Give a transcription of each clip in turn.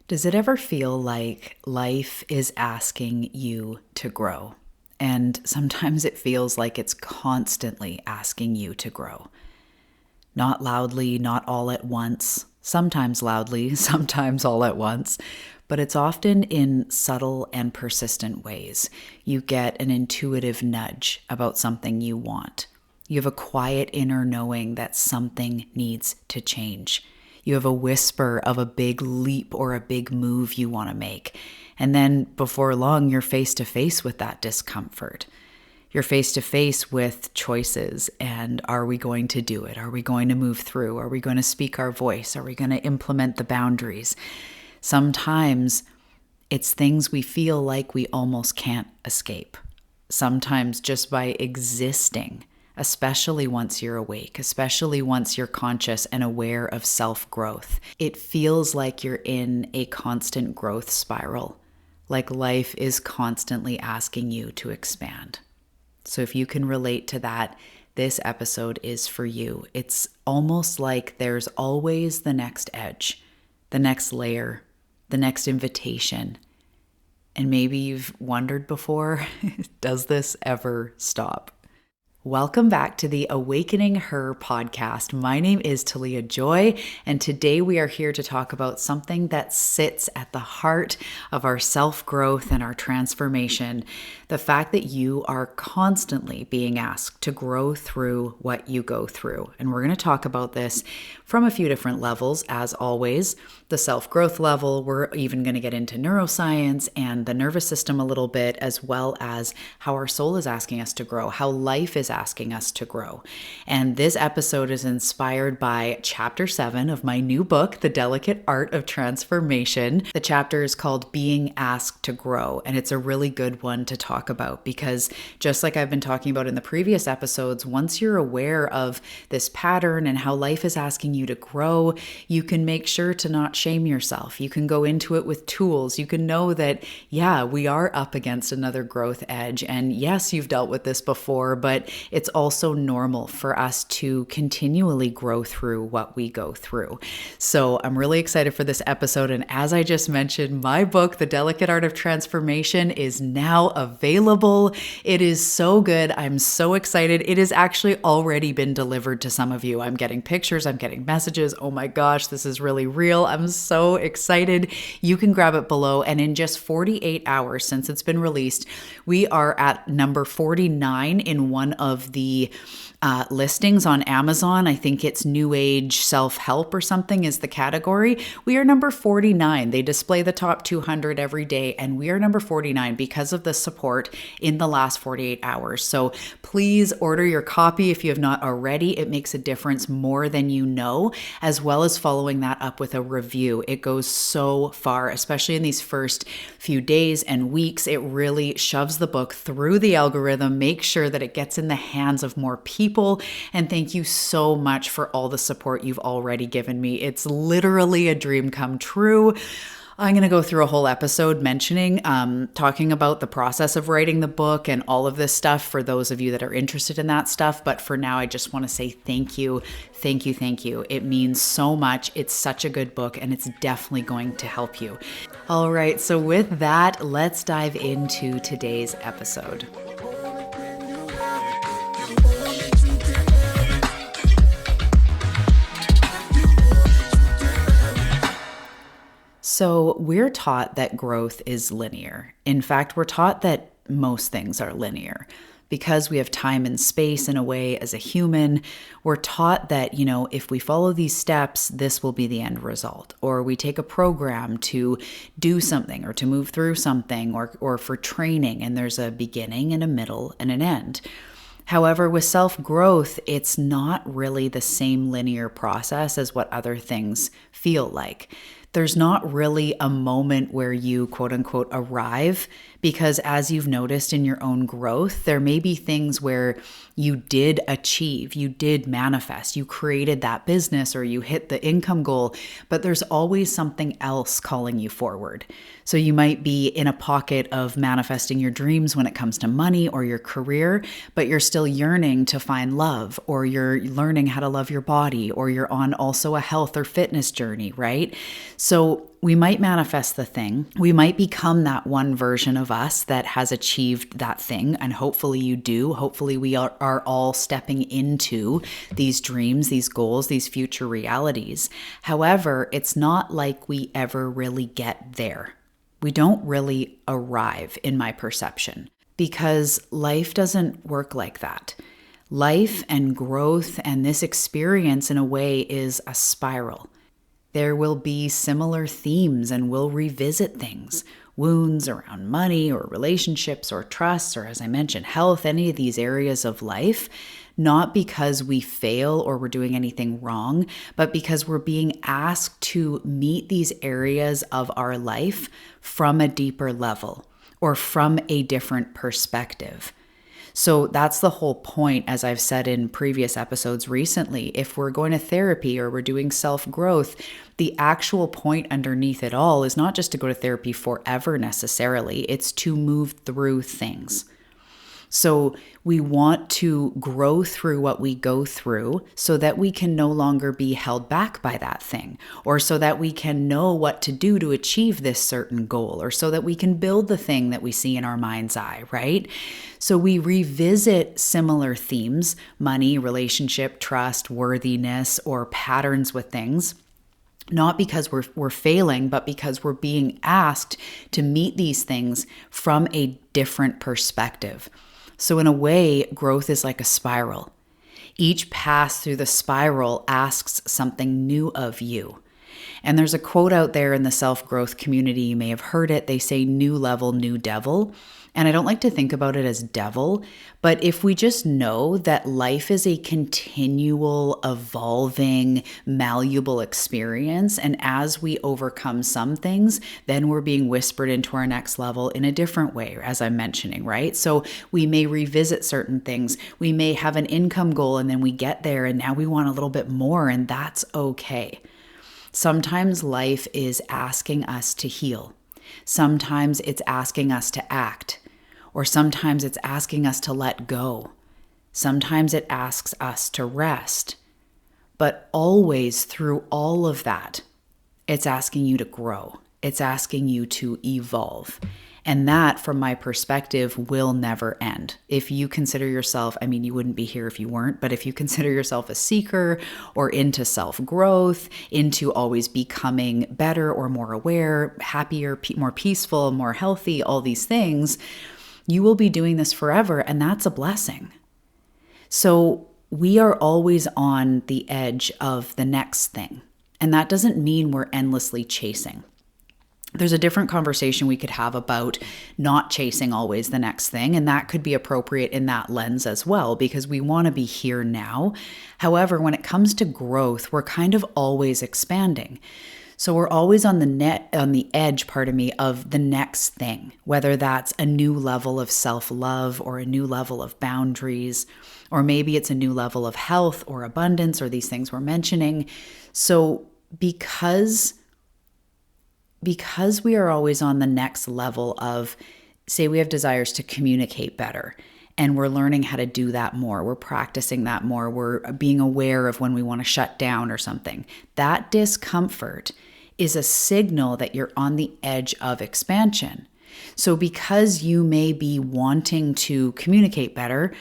Does it ever feel like life is asking you to grow? And sometimes it feels like it's constantly asking you to grow. Not loudly, not all at once, sometimes loudly, sometimes all at once, but it's often in subtle and persistent ways. You get an intuitive nudge about something you want. You have a quiet inner knowing that something needs to change. You have a whisper of a big leap or a big move you want to make. And then before long, you're face to face with that discomfort. You're face to face with choices. And are we going to do it? Are we going to move through? Are we going to speak our voice? Are we going to implement the boundaries? Sometimes it's things we feel like we almost can't escape. Sometimes just by existing, especially once you're awake, especially once you're conscious and aware of self-growth. It feels like you're in a constant growth spiral, like life is constantly asking you to expand. So if you can relate to that, this episode is for you. It's almost like there's always the next edge, the next layer, the next invitation. And maybe you've wondered before, does this ever stop? Welcome back to the Awakening Her podcast. My name is Talia Joy, and today we are here to talk about something that sits at the heart of our self-growth and our transformation. The fact that you are constantly being asked to grow through what you go through. And we're going to talk about this from a few different levels, as always. The self-growth level, we're even going to get into neuroscience and the nervous system a little bit, as well as how our soul is asking us to grow, how life is asking us to grow. And this episode is inspired by chapter 7 of my new book, The Delicate Art of Transformation. The chapter is called Being Asked to Grow, and it's a really good one to talk about because just like I've been talking about in the previous episodes, once you're aware of this pattern and how life is asking you to grow, you can make sure to not shame yourself. You can go into it with tools. You can know that, yeah, we are up against another growth edge. And yes, you've dealt with this before, but it's also normal for us to continually grow through what we go through. So I'm really excited for this episode. And as I just mentioned, my book, The Delicate Art of Transformation, is now available. It is so good. I'm so excited. It has actually already been delivered to some of you. I'm getting pictures. I'm getting messages. Oh my gosh, this is really real. I'm so excited. You can grab it below. And in just 48 hours since it's been released, we are at number 49 in one of the listings on Amazon. I think it's New Age Self-Help or something is the category. We are number 49. They display the top 200 every day, and we are number 49 because of the support in the last 48 hours. So please order your copy if you have not already. It makes a difference more than you know, as well as following that up with a review. It goes so far, especially in these first few days and weeks. It really shoves the book through the algorithm, makes sure that it gets in the hands of more people. And thank you so much for all the support you've already given me. It's literally a dream come true. I'm going to go through a whole episode mentioning, talking about the process of writing the book and all of this stuff for those of you that are interested in that stuff. But for now, I just want to say thank you. Thank you. Thank you. It means so much. It's such a good book and it's definitely going to help you. All right. So with that, let's dive into today's episode. So we're taught that growth is linear. In fact, we're taught that most things are linear. Because we have time and space in a way as a human, we're taught that, if we follow these steps, this will be the end result. Or we take a program to do something or to move through something or for training, and there's a beginning and a middle and an end. However, with self-growth, it's not really the same linear process as what other things feel like. There's not really a moment where you quote unquote arrive, because as you've noticed in your own growth, there may be things where you did achieve, you did manifest, you created that business or you hit the income goal, but there's always something else calling you forward. So you might be in a pocket of manifesting your dreams when it comes to money or your career, but you're still yearning to find love, or you're learning how to love your body, or you're on also a health or fitness journey, right? So we might manifest the thing. We might become that one version of us that has achieved that thing. And hopefully you do. Hopefully we are all stepping into these dreams, these goals, these future realities. However, it's not like we ever really get there. We don't really arrive, in my perception, because life doesn't work like that. Life and growth and this experience, in a way, is a spiral. There will be similar themes and we'll revisit things, wounds around money or relationships or trust, or as I mentioned, health, any of these areas of life, not because we fail or we're doing anything wrong, but because we're being asked to meet these areas of our life from a deeper level or from a different perspective. So that's the whole point, as I've said in previous episodes recently. If we're going to therapy or we're doing self-growth, the actual point underneath it all is not just to go to therapy forever necessarily, it's to move through things. So we want to grow through what we go through so that we can no longer be held back by that thing, or so that we can know what to do to achieve this certain goal, or so that we can build the thing that we see in our mind's eye, right? So we revisit similar themes, money, relationship, trust, worthiness, or patterns with things, not because we're failing, but because we're being asked to meet these things from a different perspective. So in a way, growth is like a spiral. Each pass through the spiral asks something new of you. And there's a quote out there in the self-growth community, you may have heard it, they say new level, new devil. And I don't like to think about it as devil, but if we just know that life is a continual, evolving, malleable experience, and as we overcome some things, then we're being whispered into our next level in a different way, as I'm mentioning, right? So we may revisit certain things. We may have an income goal and then we get there and now we want a little bit more, and that's okay. Sometimes life is asking us to heal. Sometimes it's asking us to act, or sometimes it's asking us to let go. Sometimes it asks us to rest. But always through all of that, it's asking you to grow. It's asking you to evolve. And that, from my perspective, will never end. If you consider yourself, I mean, you wouldn't be here if you weren't, but if you consider yourself a seeker or into self-growth, into always becoming better or more aware, happier, more peaceful, more healthy, all these things, you will be doing this forever, and that's a blessing. So we are always on the edge of the next thing. And that doesn't mean we're endlessly chasing. There's a different conversation we could have about not chasing always the next thing, and that could be appropriate in that lens as well, because we want to be here now. However, when it comes to growth, we're kind of always expanding. So we're always on the edge, of the next thing, whether that's a new level of self-love or a new level of boundaries, or maybe it's a new level of health or abundance or these things we're mentioning. So because we are always on the next level of, say we have desires to communicate better, and we're learning how to do that more, we're practicing that more, we're being aware of when we want to shut down or something. That discomfort is a signal that you're on the edge of expansion. So because you may be wanting to communicate better,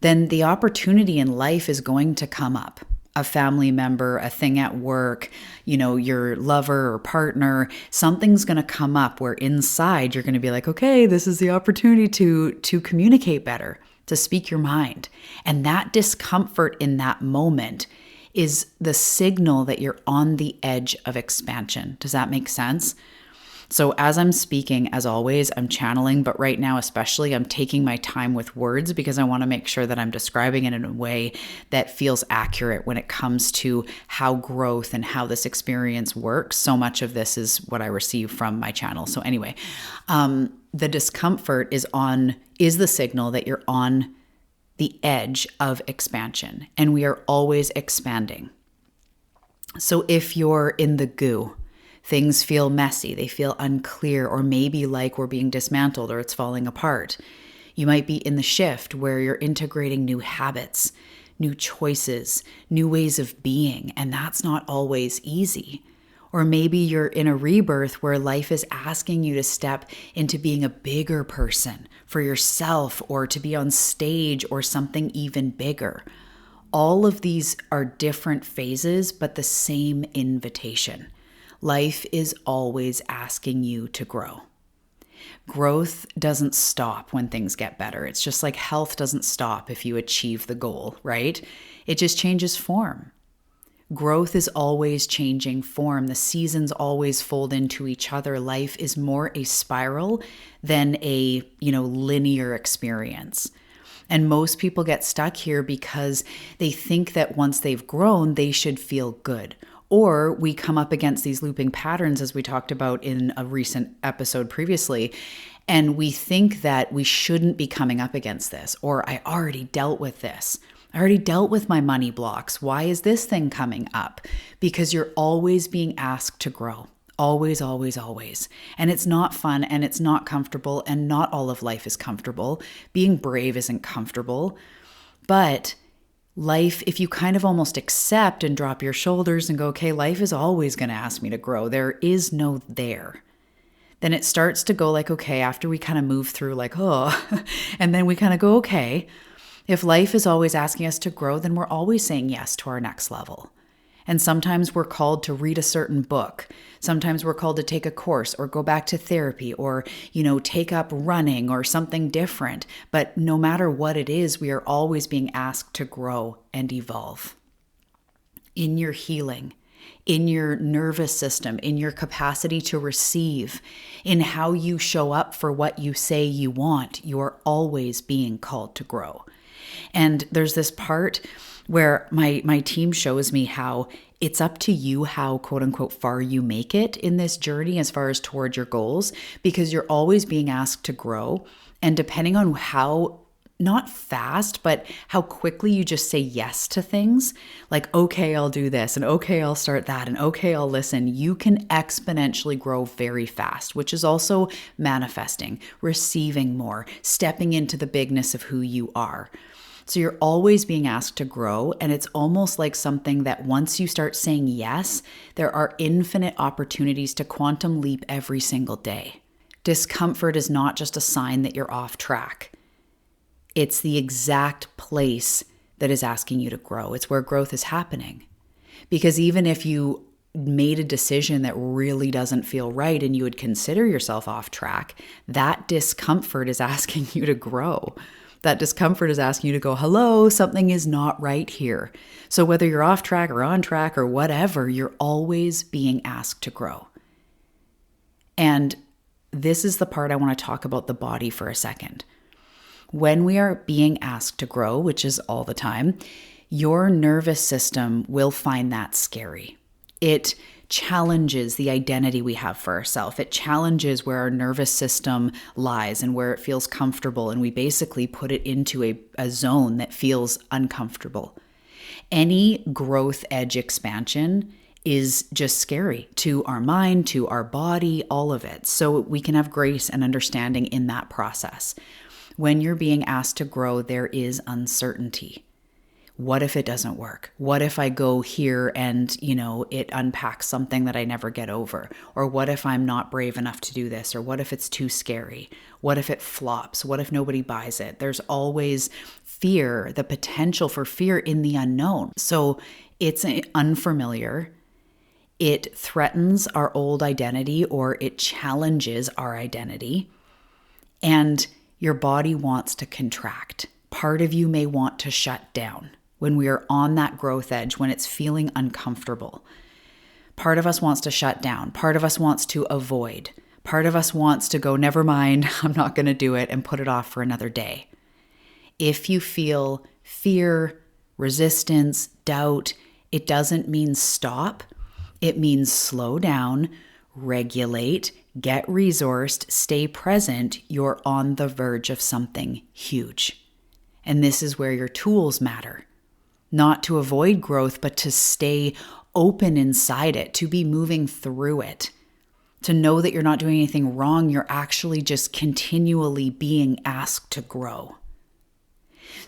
then the opportunity in life is going to come up. A family member, a thing at work, your lover or partner, something's going to come up where inside you're going to be like, okay, this is the opportunity to communicate better, to speak your mind. And that discomfort in that moment is the signal that you're on the edge of expansion. Does that make sense? So as I'm speaking, as always, I'm channeling, but right now especially, I'm taking my time with words because I want to make sure that I'm describing it in a way that feels accurate when it comes to how growth and how this experience works. So much of this is what I receive from my channel. So anyway, the discomfort is the signal that you're on the edge of expansion, and we are always expanding. So if you're in the goo, things feel messy, they feel unclear, or maybe like we're being dismantled or it's falling apart. You might be in the shift where you're integrating new habits, new choices, new ways of being, and that's not always easy. Or maybe you're in a rebirth where life is asking you to step into being a bigger person for yourself, or to be on stage, or something even bigger. All of these are different phases, but the same invitation. Life is always asking you to grow. Growth doesn't stop when things get better. It's just like health doesn't stop if you achieve the goal, right? It just changes form. Growth is always changing form. The seasons always fold into each other. Life is more a spiral than a, linear experience. And most people get stuck here because they think that once they've grown, they should feel good. Or we come up against these looping patterns, as we talked about in a recent episode previously, and we think that we shouldn't be coming up against this, or I already dealt with this. I already dealt with my money blocks. Why is this thing coming up? Because you're always being asked to grow. Always, always, always. And it's not fun, and it's not comfortable, and not all of life is comfortable. Being brave isn't comfortable. But life, if you kind of almost accept and drop your shoulders and go, okay, life is always going to ask me to grow. There is no there. Then it starts to go like, okay, after we kind of move through like, oh, and then we kind of go, okay, if life is always asking us to grow, then we're always saying yes to our next level. And sometimes we're called to read a certain book. Sometimes we're called to take a course or go back to therapy, or, take up running or something different. But no matter what it is, we are always being asked to grow and evolve. In your healing, in your nervous system, in your capacity to receive, in how you show up for what you say you want, you are always being called to grow. And there's this part where my team shows me how it's up to you how, quote unquote, far you make it in this journey as far as toward your goals, because you're always being asked to grow. And depending on how, not fast, but how quickly you just say yes to things, like, okay, I'll do this, and okay, I'll start that, and okay, I'll listen, you can exponentially grow very fast, which is also manifesting, receiving more, stepping into the bigness of who you are. So you're always being asked to grow, and it's almost like something that once you start saying yes, there are infinite opportunities to quantum leap every single day. Discomfort is not just a sign that you're off track. It's the exact place that is asking you to grow. It's where growth is happening. Because even if you made a decision that really doesn't feel right and you would consider yourself off track, that discomfort is asking you to grow. That discomfort is asking you to go, hello, something is not right here. So whether you're off track or on track or whatever, you're always being asked to grow. And this is the part I want to talk about the body for a second. When we are being asked to grow, which is all the time, your nervous system will find that scary. It challenges the identity we have for ourselves. It challenges where our nervous system lies and where it feels comfortable, and we basically put it into a zone that feels uncomfortable. Any growth edge expansion is just scary to our mind, to our body, all of it. So we can have grace and understanding in that process. When you're being asked to grow, there is uncertainty. What if it doesn't work? What if I go here and, it unpacks something that I never get over? Or what if I'm not brave enough to do this? Or what if it's too scary? What if it flops? What if nobody buys it? There's always fear, the potential for fear in the unknown. So it's unfamiliar. It threatens our old identity, or it challenges our identity. And your body wants to contract. Part of you may want to shut down when we are on that growth edge, when it's feeling uncomfortable. Part of us wants to shut down. Part of us wants to avoid. Part of us wants to go, never mind, I'm not going to do it, and put it off for another day. If you feel fear, resistance, doubt, it doesn't mean stop. It means slow down, regulate, get resourced, stay present. You're on the verge of something huge. And this is where your tools matter. Not to avoid growth, but to stay open inside it, to be moving through it, to know that you're not doing anything wrong. You're actually just continually being asked to grow.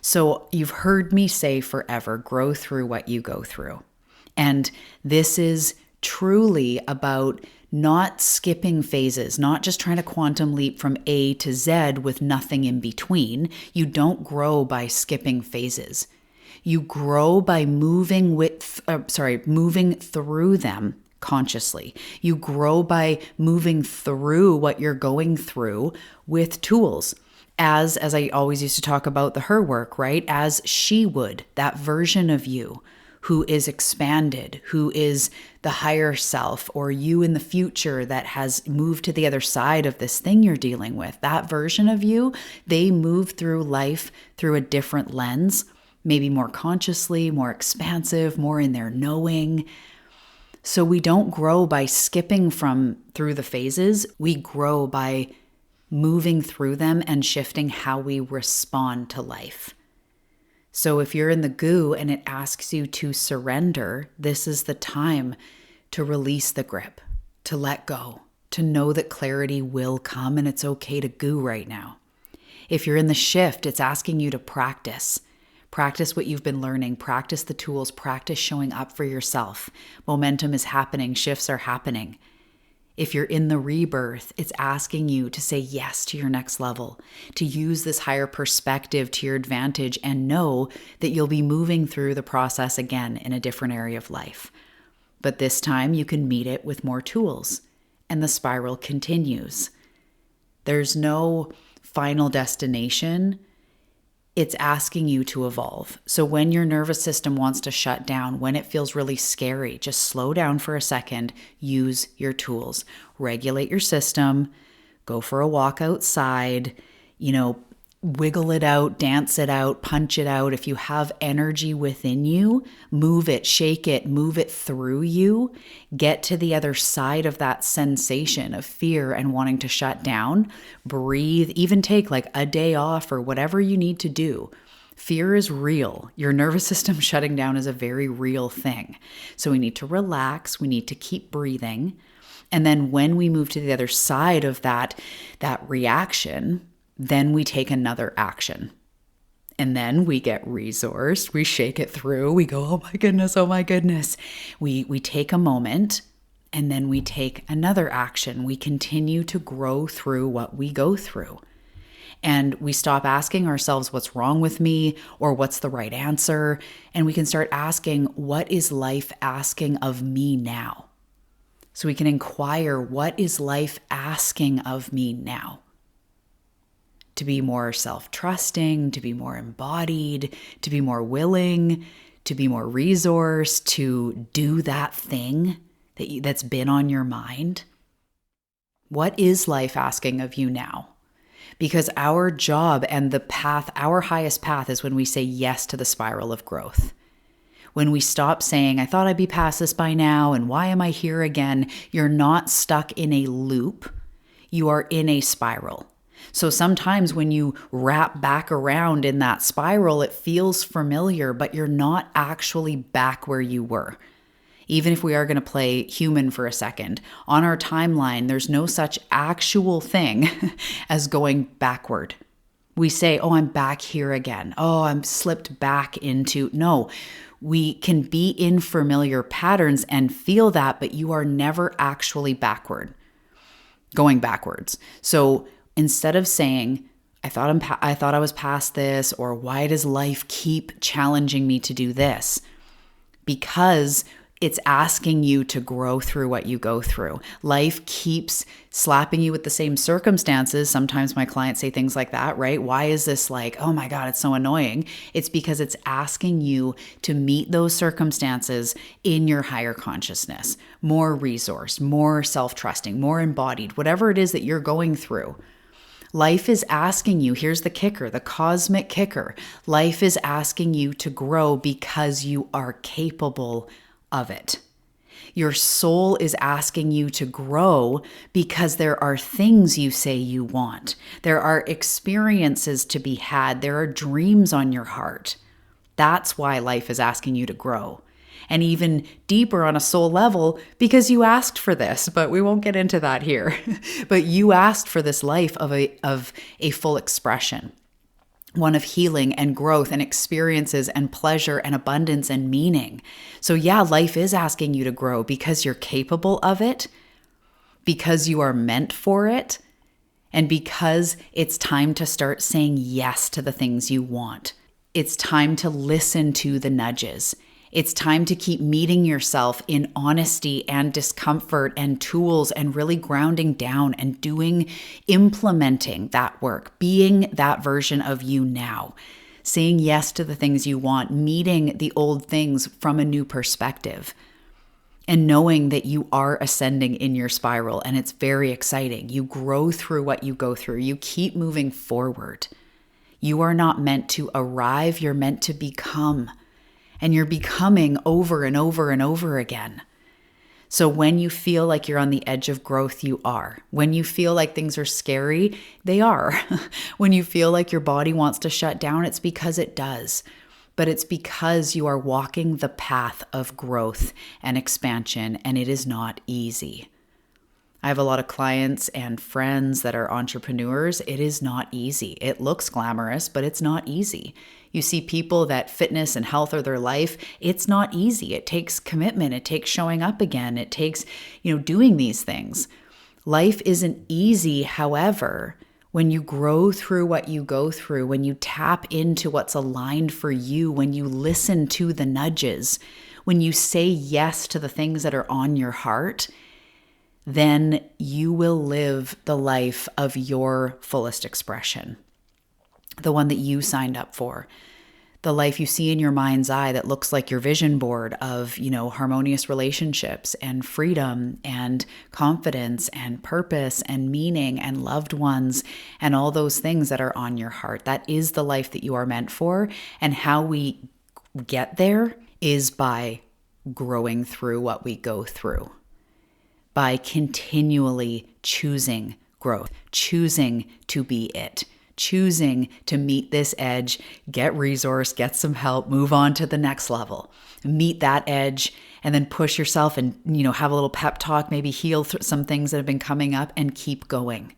So you've heard me say forever, grow through what you go through. And this is truly about not skipping phases, not just trying to quantum leap from A to Z with nothing in between. You don't grow by skipping phases. You grow by moving through them consciously. You grow by moving through what you're going through with tools. As I always used to talk about the her work, right? As she would, that version of you who is expanded, who is the higher self, or you in the future that has moved to the other side of this thing you're dealing with. That version of you, they move through life through a different lens, maybe more consciously, more expansive, more in their knowing. So we don't grow by skipping through the phases. We grow by moving through them and shifting how we respond to life. So if you're in the goo and it asks you to surrender, this is the time to release the grip, to let go, to know that clarity will come and it's okay to goo right now. If you're in the shift, it's asking you to practice. Practice what you've been learning, practice the tools, practice showing up for yourself. Momentum is happening, shifts are happening. If you're in the rebirth, it's asking you to say yes to your next level, to use this higher perspective to your advantage and know that you'll be moving through the process again in a different area of life. But this time you can meet it with more tools, and the spiral continues. There's no final destination. It's asking you to evolve. So when your nervous system wants to shut down, when it feels really scary, just slow down for a second, use your tools. Regulate your system, go for a walk outside, wiggle it out, dance it out, punch it out. If you have energy within you, move it, shake it, move it through you. Get to the other side of that sensation of fear and wanting to shut down. Breathe, even take like a day off or whatever you need to do. Fear is real. Your nervous system shutting down is a very real thing. So we need to relax. We need to keep breathing. And then when we move to the other side of that reaction, then we take another action. And then we get resourced. We shake it through. We go, oh my goodness. We take a moment and then we take another action. We continue to grow through what we go through. And we stop asking ourselves what's wrong with me or what's the right answer. And we can start asking, what is life asking of me now? So we can inquire, what is life asking of me now? To be more self-trusting, to be more embodied, to be more willing, to be more resourced, to do that thing that's been on your mind. What is life asking of you now? Because our job and the path, our highest path, is when we say yes to the spiral of growth. When we stop saying, I thought I'd be past this by now, and why am I here again? You're not stuck in a loop. You are in a spiral. So sometimes when you wrap back around in that spiral, it feels familiar, but you're not actually back where you were. Even if we are going to play human for a second, on our timeline, there's no such actual thing as going backward. We say, oh, I'm back here again. Oh, I'm slipped back into. No, we can be in familiar patterns and feel that, but you are never actually going backwards. So instead of saying, I thought I was past this, or why does life keep challenging me to do this? Because it's asking you to grow through what you go through. Life keeps slapping you with the same circumstances. Sometimes my clients say things like that, right? Why is this like, oh my God, it's so annoying? It's because it's asking you to meet those circumstances in your higher consciousness, more resourced, more self-trusting, more embodied, whatever it is that you're going through. Life is asking you, here's the kicker, the cosmic kicker. Life is asking you to grow because you are capable of it. Your soul is asking you to grow because there are things you say you want. There are experiences to be had. There are dreams on your heart. That's why life is asking you to grow. And even deeper on a soul level, because you asked for this, but we won't get into that here. But you asked for this life of a full expression. one of healing and growth and experiences and pleasure and abundance and meaning. So yeah, life is asking you to grow because you're capable of it, because you are meant for it, and because it's time to start saying yes to the things you want. It's time to listen to the nudges. It's time to keep meeting yourself in honesty and discomfort and tools and really grounding down and implementing that work, being that version of you now, saying yes to the things you want, meeting the old things from a new perspective, and knowing that you are ascending in your spiral. And it's very exciting. You grow through what you go through. You keep moving forward. You are not meant to arrive. You're meant to become. And you're becoming over and over and over again. So when you feel like you're on the edge of growth, you are. When you feel like things are scary, they are. When you feel like your body wants to shut down, it's because it does. But it's because you are walking the path of growth and expansion, and it is not easy. I have a lot of clients and friends that are entrepreneurs. It is not easy. It looks glamorous, but it's not easy. You see people that fitness and health are their life. It's not easy. It takes commitment. It takes showing up again. It takes, doing these things. Life isn't easy. However, when you grow through what you go through, when you tap into what's aligned for you, when you listen to the nudges, when you say yes to the things that are on your heart, then you will live the life of your fullest expression, the one that you signed up for, the life you see in your mind's eye that looks like your vision board of, harmonious relationships and freedom and confidence and purpose and meaning and loved ones and all those things that are on your heart. That is the life that you are meant for. And how we get there is by growing through what we go through, by continually choosing growth, choosing to be it, choosing to meet this edge, get resource, get some help, move on to the next level, meet that edge, and then push yourself and, have a little pep talk, maybe heal some things that have been coming up and keep going.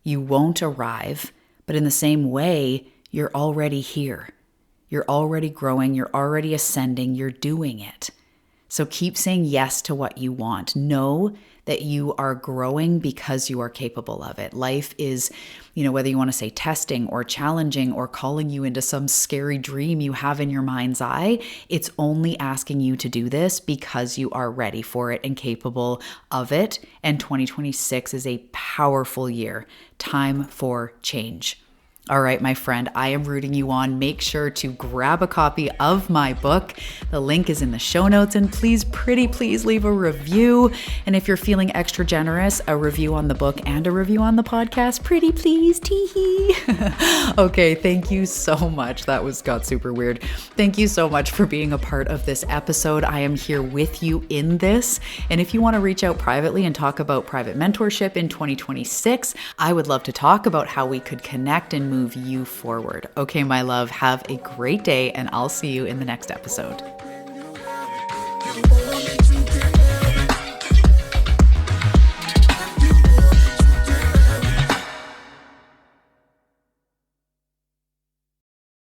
You won't arrive, but in the same way, you're already here. You're already growing. You're already ascending. You're doing it. So keep saying yes to what you want. Know that you are growing because you are capable of it. Life is, whether you want to say testing or challenging or calling you into some scary dream you have in your mind's eye, it's only asking you to do this because you are ready for it and capable of it. And 2026 is a powerful year. Time for change. All right, my friend, I am rooting you on. Make sure to grab a copy of my book. The link is in the show notes, and please leave a review. And if you're feeling extra generous, a review on the book and a review on the podcast, pretty please, tee-hee. Okay, thank you so much. That got super weird. Thank you so much for being a part of this episode. I am here with you in this. And if you want to reach out privately and talk about private mentorship in 2026, I would love to talk about how we could connect and move you forward. Okay, my love, have a great day, and I'll see you in the next episode.